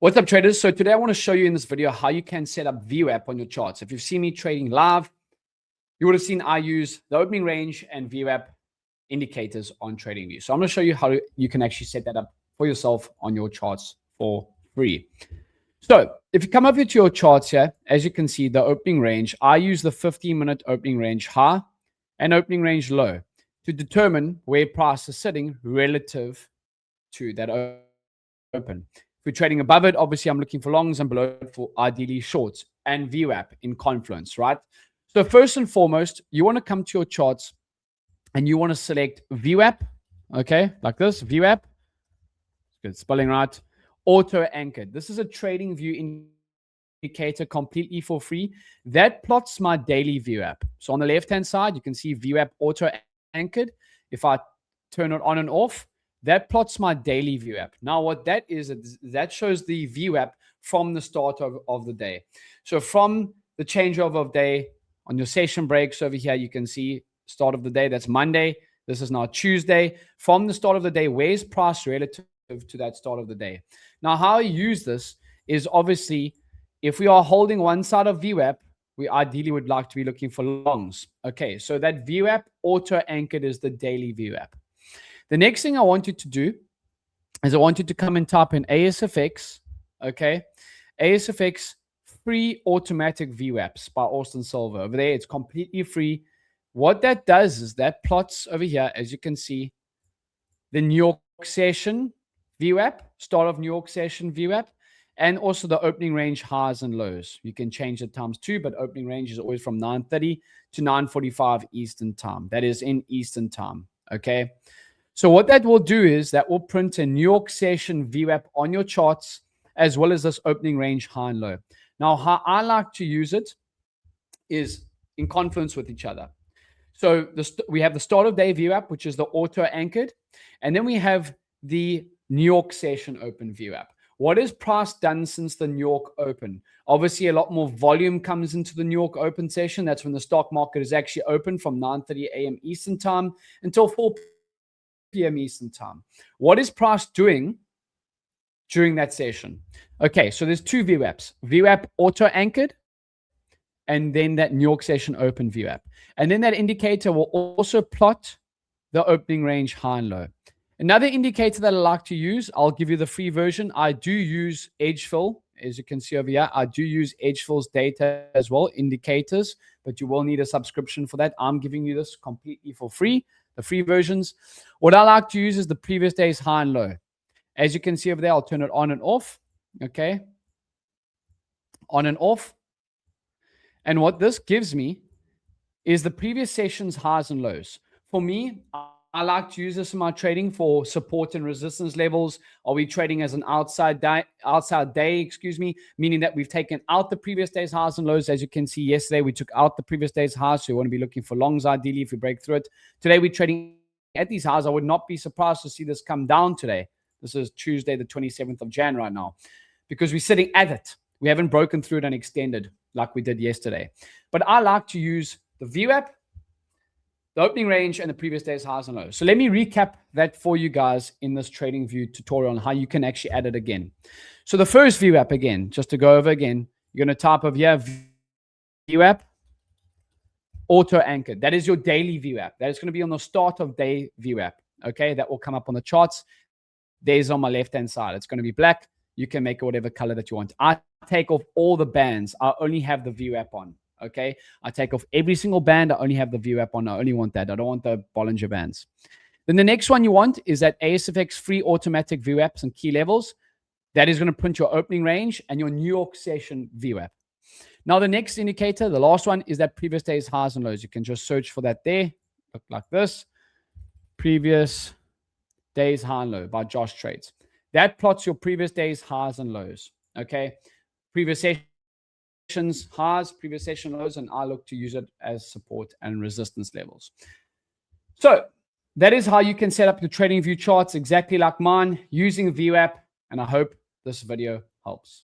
What's up, traders? So today I want to show you in this video how you can set up VWAP on your charts. If you've seen me trading live, you would have seen I use the opening range and VWAP indicators on TradingView. So I'm going to show you how you can actually set that up for yourself on your charts for free. So if you come over to your charts here, as you can see, the opening range, I use the 15-minute opening range high and opening range low to determine where price is sitting relative to that open. If we're trading above it, obviously I'm looking for longs, and below it for ideally shorts, and VWAP in confluence, right? So first and foremost, you want to come to your charts and you want to select VWAP, okay, like this, VWAP, good spelling right, auto anchored. This is a TradingView indicator completely for free. That plots my daily VWAP. So on the left-hand side, you can see VWAP auto anchored. If I turn it on and off, that plots my daily VWAP. Now, what that is, that shows the VWAP from the start of the day. So from the changeover of day on your session breaks over here, you can see start of the day, that's Monday. This is now Tuesday. From the start of the day, where's price relative to that start of the day? Now, how I use this is obviously, if we are holding one side of VWAP, we ideally would like to be looking for longs. Okay, so that VWAP auto anchored is the daily VWAP. The next thing I want you to do is I want you to come and type in ASFX, okay? ASFX free automatic VWAPs by Austin Silver. Over there, it's completely free. What that does is that plots over here, as you can see, the New York session VWAP, start of New York session VWAP, and also the opening range highs and lows. You can change the times too, but opening range is always from 9:30 to 9:45 Eastern time. That is in Eastern time, okay? So what that will do is that will print a New York session VWAP on your charts, as well as this opening range high and low. Now, how I like to use it is in confluence with each other. So we have the start of day VWAP, which is the auto anchored, and then we have the New York session open VWAP. What has price done since the New York open? Obviously, a lot more volume comes into the New York open session. That's when the stock market is actually open from 9:30 a.m. Eastern time until 4 p.m. Eastern time. What is price doing during that session? Okay, so there's two VWAPs, VWAP auto anchored, and then that New York session open VWAP. And then that indicator will also plot the opening range high and low. Another indicator that I like to use, I'll give you the free version. I do use Edgefill, as you can see over here. I do use Edgefill's data as well, indicators, but you will need a subscription for that. I'm giving you this completely for free, the free versions. What I like to use is the previous day's high and low. As you can see over there, I'll turn it on and off, okay? On and off. And what this gives me is the previous session's highs and lows. For me, I like to use this in my trading for support and resistance levels. Are we trading as an outside day, meaning that we've taken out the previous day's highs and lows. As you can see, yesterday we took out the previous day's highs, so you want to be looking for longs ideally if we break through it. Today we're trading at these highs. I would not be surprised to see this come down today. This is Tuesday, the 27th of Jan right now, because we're sitting at it. We haven't broken through it and extended like we did yesterday. But I like to use the VWAP, the opening range, and the previous day's highs and lows. So let me recap that for you guys in this TradingView tutorial on how you can actually add it again. So the first VWAP again, just to go over again, you're going to type over here, VWAP, auto anchored. That is your daily VWAP. That is going to be on the start of day VWAP. Okay, that will come up on the charts. There's on my left-hand side. It's going to be black. You can make it whatever color that you want. I take off all the bands. I only have the VWAP on. Okay, I take off every single band. I only have the VWAP on. I only want that. I don't want the Bollinger Bands. Then the next one you want is that ASFX free automatic VWAPs and key levels. That is going to print your opening range and your New York session VWAP. Now the next indicator, the last one, is that previous day's highs and lows. You can just search for that there. Look like this. Previous day's high and low by Josh Trades. That plots your previous day's highs and lows. Okay, previous sessions highs, previous session lows, and I look to use it as support and resistance levels. So that is how you can set up your TradingView charts exactly like mine using VWAP, and I hope this video helps.